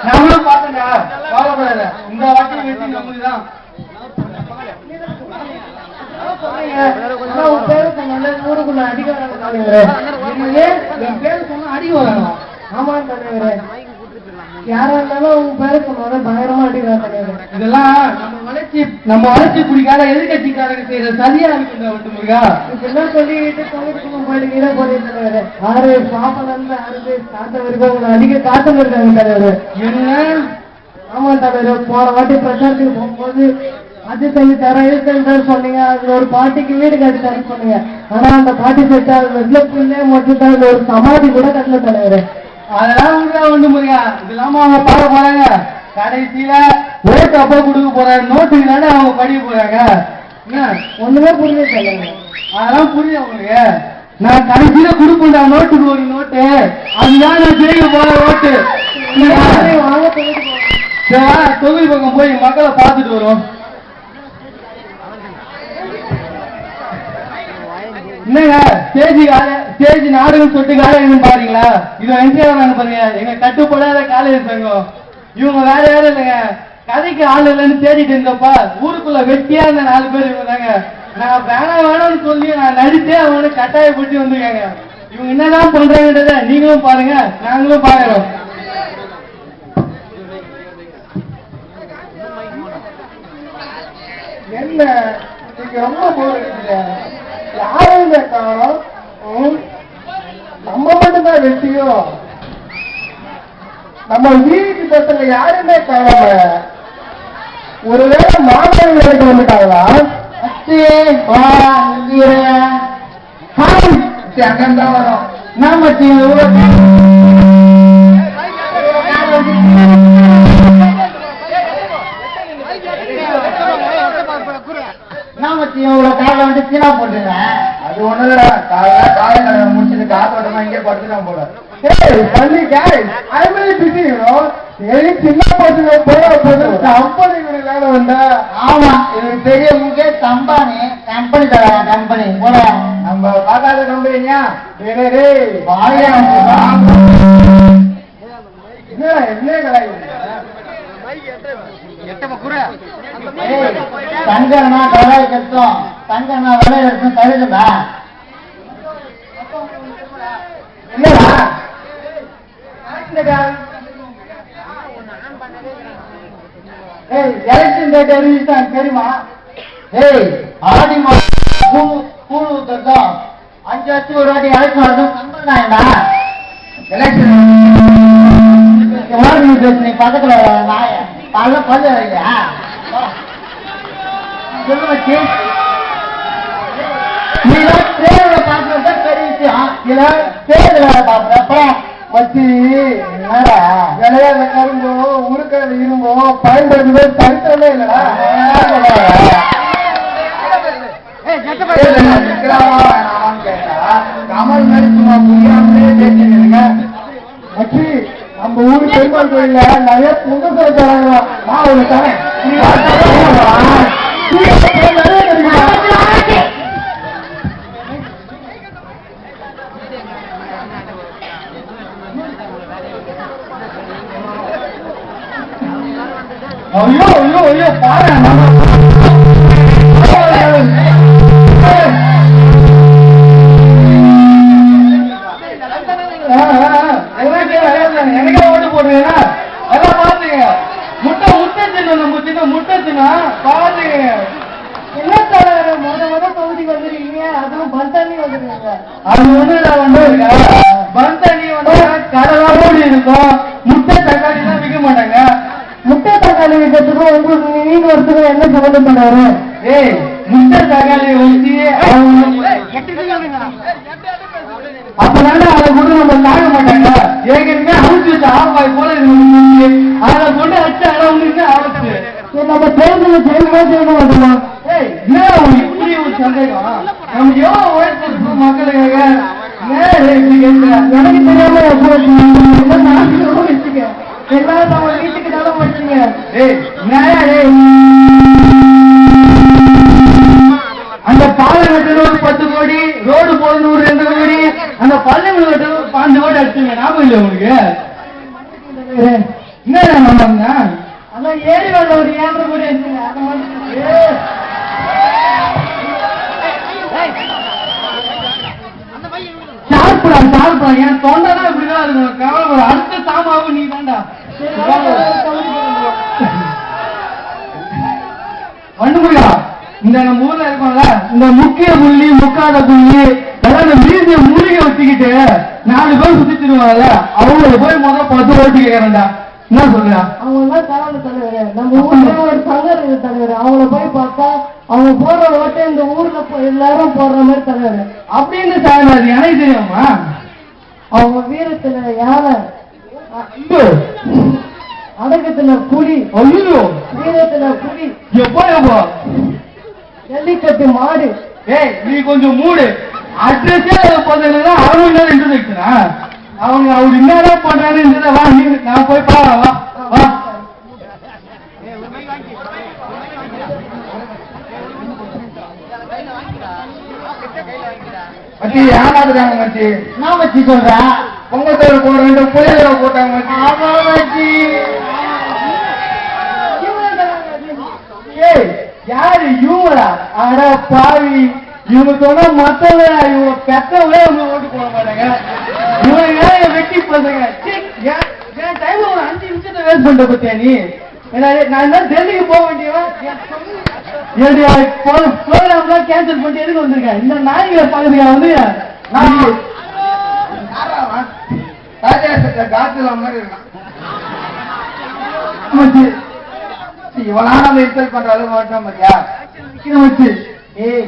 நம்மளும் பார்த்தா கவலைப்படாத, இந்த வாட்டி வெற்றி நம்மளுதான். ஊருக்குள்ள அடிக்க என் பேரு சொன்னா அடிக்க வராங்க. ஆமா தலைவரே, யாரா இருந்தாலும் உங்க பேரு சொன்னால பயங்கரமா அடிக்கிறாங்க. இதெல்லாம் நம்ம வளர்ச்சி குடிக்காத எதிர்கட்சிக்காரங்க செய்யற சரியா இருக்குங்க. இதெல்லாம் சொல்லிட்டு போயிட்டு போறீங்க. ஆறு பாப்பல இருந்து ஆறு காத்த வரைக்கும் அதிக காத்தம் இருக்காங்க தலைவர். என்ன? ஆமா தலைவர், போன வாட்டி பிரச்சாரத்துக்கு போகும்போது அது செஞ்சு தரேன் இது செஞ்சு சொன்னீங்க. அதுல ஒரு பாட்டிக்கு வீடு கட்டி தரேன் சொன்னீங்க. ஆனா அந்த பாட்டி செட்டா வெள்ளப்புள்ளே மட்டும்தான் ஒரு சமாதி கூட கட்டல தலைவர். அதெல்லாம் ஒண்ணு முடியா, இதெல்லாம அவங்க பார்க்க போறாங்க. கடைசியில ஓட்டு அப்ப கொடுக்க போறாங்க, நோட்டுக்கு தானே அவங்க படிக்க போறாங்க. ஒண்ணுமே புரியல தலைவர். அதெல்லாம் புரியுது உங்களுக்கு. நான் கடைசியில கொடுப்பேன்டா நோட்டுக்கு ஒரு நோட்டு, அதுதான் நான் ஜெயிக்க போற ஓட்டு. தொகுதி பக்கம் போய் மக்களை பார்த்துட்டு வரும். என்னங்க ஸ்டேஜ் நாடகம் சொல்லிட்டு காலேஜ் பாருங்களா? இது என்ஜிஆர் பாருங்க, எங்க கட்டுப்படாத காலேஜ் சங்கம். இவங்க வேற யாரும் இல்லைங்க, கதைக்கு ஆள் இல்லைன்னு தேடிட்டு இருந்தப்ப ஊருக்குள்ள வெட்டியா இருந்த 4 பேர் இவங்க தாங்க. நான் வேணாம்னு சொல்லி நான் நடிச்சே அவங்கள கட்டாயப்பட்டு வந்துருக்காங்க. இவங்க என்னதான் பண்றாங்கன்றத நீங்களும் பாருங்க, நாங்களும் பாக்குறோம். என்ன நீங்க ரொம்ப போறீங்க? யாருமே காணும், நம்ம மட்டும்தான் வெட்டியும். நம்ம வீட்டு பசங்க யாருமே காணாம. ஒருவேளை மாணவர்கள் வேலைக்கு வந்துட்டாங்களா? அங்கதான் வரும். நாம காலைல வந்து சீனா போட்டுங்க. அது ஒண்ணு இல்லடா, காலை முடிச்சுட்டு காத்தோட்டமா இங்கே படுத்துட்டான் போல. சின்ன பசங்க கம்பெனி வேலை வந்தா. ஆமா, இது பெரிய முகேஷ் அம்பானி கம்பெனி கம்பெனி போல. நம்ம பார்க்காத கம்பெனிங்க. தங்கண்ணா வேலை கட்டும், தங்கண்ணா வேலை எடுத்தும் தருதுடா. என்னடா எலெக்ஷன் டேட் அறிவிச்சான் தெரியுமா? ஆடி மாதம் கூழ் ஊத்துறதும் 5 வருஷம் ஒரு வாட்டி எலெக்ஷன் வரதும் சம்பந்தாயண்டா. எலெக்ஷன் நீ பக்கத்துல பல்ல பல்லு இல்லையா சொல்லுவச்சு? நீ தேர்தல பாக்குறது பெரிய விஷயம். இல்ல தேர்தல பாக்குறப்ப வச்சு விளையாட கரும்போ உருக்கிறது இரும்போ பயன்படுத்துவது சரித்திரமே இல்லடா. கமல் மாதிரி சும்மா புரியாமலே பேசிருங்க. வச்சு நம்ம ஊரு பெருமாள் கோயில நிறைய பொங்கல் தராங்க. நான் ஒண்ணு தரேன். ஐயோ ஐயோ ஐயோ பாரு, எனக்கே ஓட்டு போடுறீங்கன்னா எல்லாம் பாத்துங்க. முட்டை சின்ன நம்ம சின்ன முட்டை சின்ன பாத்துங்க. என்ன தலைவர் முத தொகுதிக்கு வந்துருக்கீங்க, அதுவும் பந்தானி வந்துருக்கீங்க. அது ஒண்ணு பந்தானி வந்து கடலாம் ஓடி இருக்கும். முட்டை தக்காளி எல்லாம் விற்க மாட்டாங்க. முட்டை தக்காளி விற்கிறதுக்கும் உங்களுக்கு நீங்க ஒருத்தர் என்ன சம்பந்தம் பண்ணாரு? முட்டை தக்காளி வச்சு அப்பதானே அதை கொண்டு நம்ம தாங்க மாட்டாங்க. ஏற்கனவே அழிச்சு வச்சு ஆப்பாய் போல அதில் கொண்டு வச்சு அதை ஒண்ணு ஆபத்து. நம்ம தேர்தல் ஜெயிக்க மாட்டோமா? இப்படி ஒரு சந்தேகம் நம்ம எவ்வளவு உழைச்சிருக்கோம் மக்களுக்காக. எனக்கு தெரியாம வச்சுக்க எல்லாரும் நம்ம வீட்டுக்கு தானே வச்சுங்க. அந்த பாலம் கட்டணும் ஒரு 10 கோடி, ரோடு போடணும் ஒரு 2 கோடி, அந்த பள்ளிகள் கட்டணும் ஒரு 5 கோடி அடிச்சுங்க. ஞாபகம் இல்லை உங்களுக்கு? என்ன அதான் ஏறி வரல ஒரு 7 கோடி அடிச்சுங்க. அதை மட்டும் சாப்பிடா என் தொண்டைதான் இப்படிதான் இருக்கும். கவலை ஒரு அடுத்த சாமாவும் நீ தாண்டா வண்டுமுடியா. இந்த நம்ம ஊர்ல இருக்கோம்ல, இந்த முக்கிய புள்ளி முக்காத புள்ளி எல்லாம் இந்த மீதிய மூலிகை வச்சுக்கிட்டு 4 பேர் சுத்திடுவாங்கல்ல, அவங்களை போய் முதல்ல 10 ஓட்டு கேட்கறேன்டா. என்ன சொல்ற? அவங்க எல்லாம் தலைவர் தலைவர். நம்ம ஊர்ல ஒரு சங்கம் இருக்கு தலைவர். அவங்கள போய் பார்த்தா அவங்க போடுற ஓட்டு இந்த ஊர்ல எல்லாரும் போடுற மாதிரி தலைவர் அப்படின்னு தலைவர் எனக்கு தெரியுமா? அவங்க வீரத்துல யானை, அடக்கத்துல புலி, ஐயோ வீரத்துல புலி, எப்போ ஜல்லிக்கட்டு மாடு. நீ கொஞ்சம் மூடு. அட்ரஸே பார்த்தா 6 மணி நேரம் இன்ட்ரோடக்ஷனா? அவங்க அவர் என்னதான் பண்றான்னு வா, நான் போய் பா வா வா. மச்சி ஏமாத்துறாங்க மச்சி. நான் மச்சி சொல்றேன், பொங்கல் தோறு போட வேண்டும் புயல போட்டாங்க மச்சி. யாரு இவங்களா? அட பாவி, இவங்க சொன்னா மத்தவங்க இவங்க பெற்றவங்களே அவங்க ஓட்டு போட மாட்டாங்க. இவங்க வெட்டி பசங்க. என் டைம்ல ஒரு 5 நிமிஷத்தை வேஸ்ட் பண்ற பத்தியா நீ? நான் என்ன டெல்லிக்கு போக வேண்டியவன் ப்ரோக்ராம் கேன்சல் பண்ணி எதுக்கு வந்திருக்கேன்? இந்த நாய்களை பாக்குறீங்க வந்து இவனா நம்ம இன்சல்ட் பண்ற அளவு மாட்டோம் பாத்தியா? வச்சு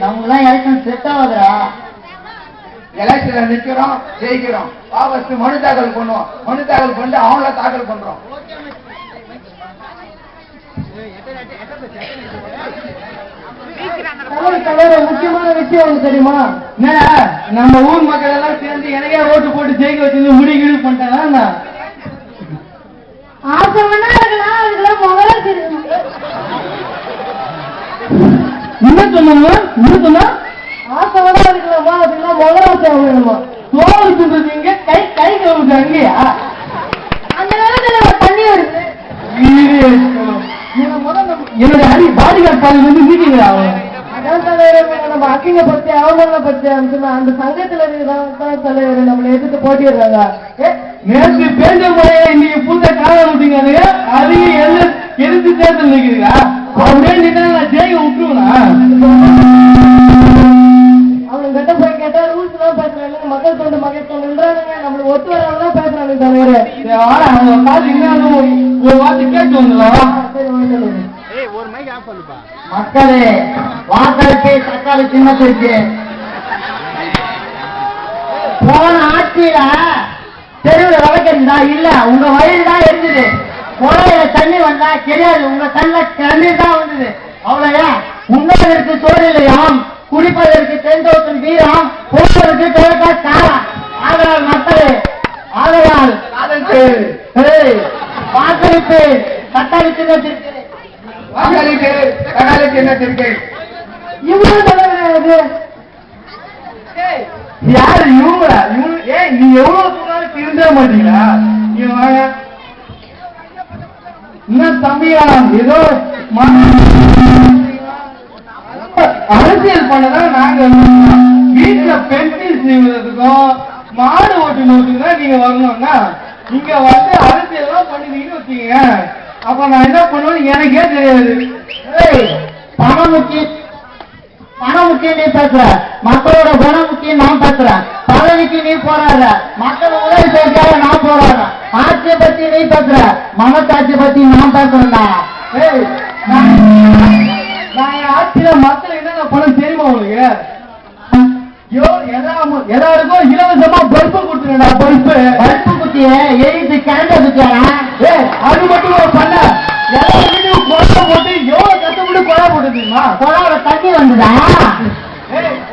நம்ம எல்லாம் எலெக்ஷன் செட் ஆகுதுடா. எலெக்ஷன்ல நிக்கிறோம், ஜெயிக்கிறோம். வாபஸ் மனு தாக்கல் பண்ணுவோம். மனு தாக்கல் பண்ணிட்டு அவங்கள தாக்கல் பண்றோம். முக்கியமான விஷயம் தெரியுமா? நம்ம ஊர் மக்கள் எல்லாம் சேர்ந்து எனக்கே ஓட்டு போட்டு ஜெயிக்க வச்சு முடிவு பண்ணிட்டாங்க. ஆசை வேணா இருக்கலாம், அதுக்கெல்லாம் முதல்ல தெரியும். என்ன சொன்னா ஆசை வேணா இருக்கலாமா? அதுக்கெல்லாம் முதலாசை வேணுமா? சோறு சொல்றது இங்க, கை கை கவுது அங்கேயா? அந்த நேரத்துல தண்ணி வருது. என்னுடைய அடி பாடிகார்ட் பாலில் வந்து மீட்டிங்களா? நம்ம அக்கிங்க பத்தி அவங்கள பத்தி அந்த சங்கத்துல இருக்கிறதான் தலைவர் நம்மளை எதிர்த்து போட்டிடுறாங்க. நேற்று பேஞ்ச முறையை இன்னைக்கு புதுசா கால விட்டீங்க. அதையும் எதிர்த்து தேர்தல் நிற்கிறீங்களா? அப்படியே நின்னா நான் ஜெயிக்க விட்டுருவா? அவங்க கிட்ட போய் கேட்டா ரூல்ஸ் தான் பேசுறாங்க. மக்கள் தொண்டு மக்கள் தொண்டுன்றாங்க. நம்மளுக்கு ஒத்து வரதான் பேசுறாங்க தலைவர். அவங்க பாத்தீங்கன்னா ஒரு வார்த்தை கேட்டு வந்துடலாம். மக்களே, வாக்களிப்பு தக்காளி சின்னத்திற்கு. போன ஆட்சியில தெருவில் விளக்கா இல்ல, உங்க வயல் தான் இருந்தது. குழந்தைல தண்ணி வந்தா கிடையாது, உங்க கண்ணில் கண்ணீர் தான் வந்தது. அவ்வளவுதான். உண்ணுவதற்கு சோறு இல்லையாம், குடிப்பதற்கு தென்தோட்டம் வீரம், போவதற்கு கிழக்கா காரம். ஆதலால் மக்களே, ஆதலால் வாக்களிப்பு தக்காளி சின்னத்திற்கு. வாக்களிப்பு தக்காளி சின்னத்திற்கு. இவ்வளவு தலைவராது யாரு இவங்களா? நீ எவ்வளவு தூரம் இருந்தே மாட்டீங்களா? நீ வாங்க. இன்னும் தம்பியா ஏதோ அரசியல் பண்ணதான் நாங்க வீட்டுல பென்சில் செய்வதற்கும் மாடு ஓட்டுனதுக்கு தான் நீங்க வரணும்னா, நீங்க வந்து அரசியல் எல்லாம் பண்ணுவீங்கன்னு வச்சீங்க. அப்ப நான் என்ன பண்ணுவேன்னு எனக்கே தெரியாது. பணம் முக்கியம், பணம் முக்கியம் நீ பேசுற, மக்களோட குணம் முக்கியம் நான் பேசுறேன். பதவிக்கு நீ போராடுற, மக்கள் உதவி செய்ய நான் போராடுறேன். ஆட்சியை பத்தி நீ பேசுற, மனசாட்சியை பத்தி நான் பேசுறேன்டா. நான் ஆட்சியில மக்கள் என்னென்ன பணம் தெரியுமா உங்களுக்கு? எல்லாருக்கும் இலவசமா பல்பு கொடுத்துருடா. பல்பு குத்திய எரித்து கரண்ட குத்தியாரா? அது மட்டும் பண்ண எல்லா வீட்டையும் போட்டு வந்துதா?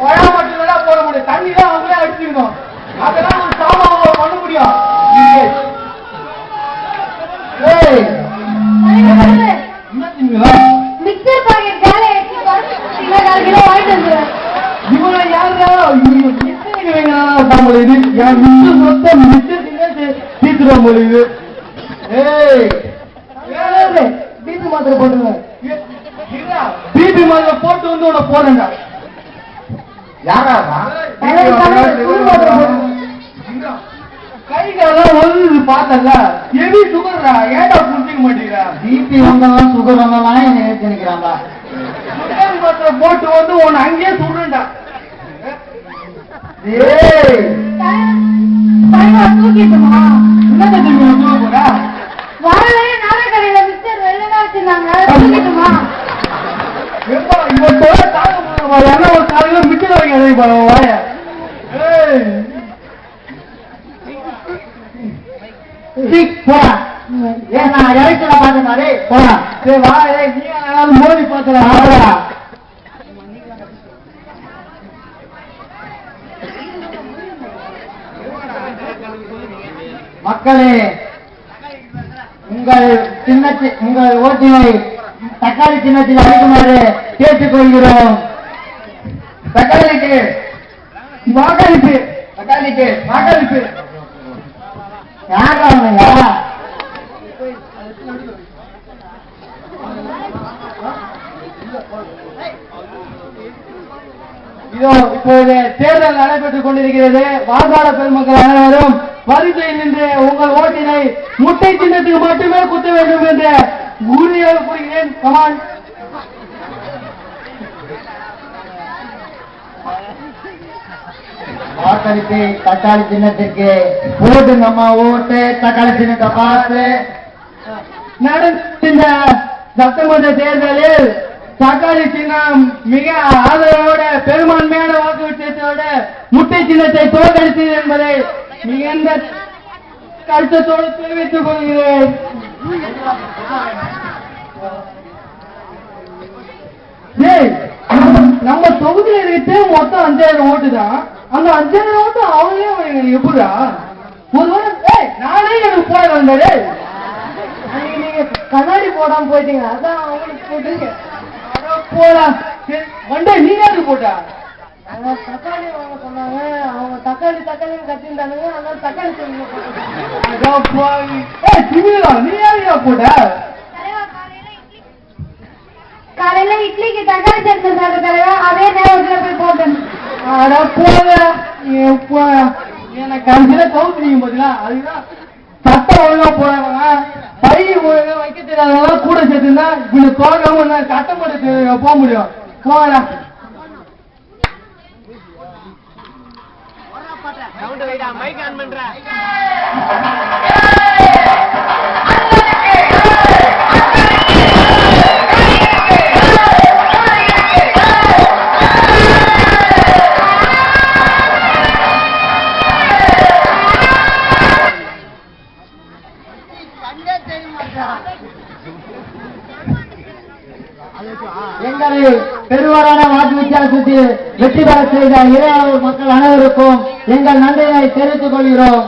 ஒழா மட்டும் போட முடியும், தண்ணி தான் அவங்களே அடிச்சுக்கணும். அதெல்லாம் ஒரு சாமான் பண்ண முடியும். மிக்சர் பாக்கெட் காலை கிலோ வாங்கிட்டு வந்து இவங்க யாரா இது என் மிச்சர் மொத்தம் மிச்சர் தீத்துருவோம் போல இது. பிபி மாத்திரை போட்டுங்க. பிபி மாத்திரை போட்டு வந்து உன்னை போறேன்டா. யாரா கை காலம் ஒன்று பார்த்தல எவி சுகர்ரா, ஏடா புரிஞ்சுக்க மாட்டேங்கிறா. பிபி வந்தாலும் சுகர் வந்தாலும் என்ன நினைக்கிறாங்களா? மாத்திரை போட்டு வந்து உன்னை அங்கேயே சுடுறேன்டா. தூக்கிட்டுமா என்ன தூக்க போறா? வரவே நாடகடையில மிக்சர் வெளியே வச்சிருந்தாங்க, தூக்கிட்டுமா? இவன் தோட தாங்க முடியும். என்ன ஒரு காலையில மிச்சர் வைக்க வாய. போடா, ஏன் நான் இறைச்சல பார்த்த மாதிரி போடா. சரி வா, நீ ஆனாலும் மோதி பார்த்துடா. மக்களே, உங்கள் ஓட்டினை தக்காளி சின்னத்தில் அளிக்குமாறு கேட்டுக்கொள்கிறோம். தக்காளிக்கு வாக்களிப்பு, தக்காளிக்கு வாக்களிப்பு. யாரா இதோ இப்போது தேர்தல் நடைபெற்றுக் கொண்டிருக்கிறது. வாக்காளர் பெருமக்கள் அனைவரும் வரிசையில் நின்று உங்கள் ஓட்டினை முட்டை சின்னத்துக்கு மட்டுமே குத்த வேண்டும் என்று உறுதியாக கூறுகிறேன். கமான். வாக்களிப்பு தக்காளி சின்னத்திற்கு ஓட்டு. நம்ம ஓட்டு தக்காளி சின்னத்தை பார்த்து நடந்த சட்டமன்ற தேர்தலில் தக்காளி சின்னம் மிக ஆதரவோட பெரும்பான்மையான வாக்கு வித்தியாசத்தோட முட்டை சின்னத்தை தோற்கடித்தது என்பதை மிகுந்த கருத்தத்தோடு தெரிவித்துக் கொள்கிறேன். நம்ம தொகுதியில் இருக்கிறது மொத்தம் 5000 ஓட்டு தான். அந்த 5000 ஓட்டு அவங்களே எப்படா ஒரு நானே எனக்கு போட வந்தாரு. நீங்க கண்ணாடி போடாம போயிட்டீங்க, அதான் அவங்களுக்கு போட்டுங்க. போடா வண்டே, நீ யாருக்கு போட்டா? அவங்க தக்காளி வாங்க சொன்னாங்க, அவங்க தக்காளி கத்திருந்தானுங்க, அதனால தக்காளி சொல்லி நீ யாரையா போட்ட? காலையில இட்லிக்கு தக்காளி சட்னி சாப்பிட்ட தலைவா, அதே நேரத்துல போய் போட்டேன். அட போட எனக்கு கடைசியில கவுத்துறீங்க போதுங்களா? அதுதான் சட்டம் ஒழுங்கா போறாங்க. பை ஒழுங்கா வைக்க தெரியாதவங்க கூட சேர்த்துனா இப்படி தோக்காம சட்டம் போட்டு போக முடியும். போடா. எங்களை பெருவாரான வாக்கு வித்தியாசத்தில் வெற்றி பெற செய்த இளைஞர் மக்கள் அனைவருக்கும் எங்கள் நன்றியை தெரிவித்துக் கொள்கிறோம்.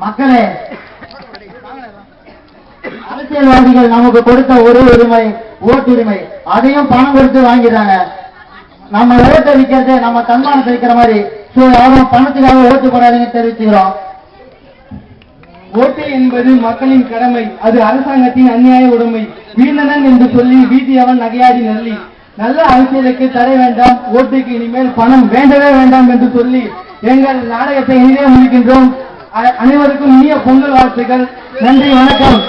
மக்களே, அரசியல்வாதிகள் நமக்கு கொடுத்த ஒரு உரிமை ஓட்டுரிமை, அதையும் பணம் கொடுத்து வாங்கிடுறாங்க. நம்ம ஓட்டை விற்கிறது நம்ம தன்மானத்தை விற்கிற மாதிரி. யாரும் பணத்துக்காக ஓட்டு போடாதீங்கன்னு தெரிவிச்சுக்கிறோம். ஓட்டு என்பது மக்களின் கடமை, அது அரசாங்கத்தின் அநியாய உடைமை. வீணனன் என்று சொல்லி வீதியவன் நகையாடி நல்லி. நல்ல அரசியலுக்கு தடை வேண்டாம், ஓட்டுக்கு இனிமேல் பணம் வேண்டவே வேண்டாம் என்று சொல்லி எங்கள் நாடகத்தை இனிதே முடிக்கின்றோம். அனைவருக்கும் இனிய பொங்கல் வாழ்த்துக்கள். நன்றி, வணக்கம்.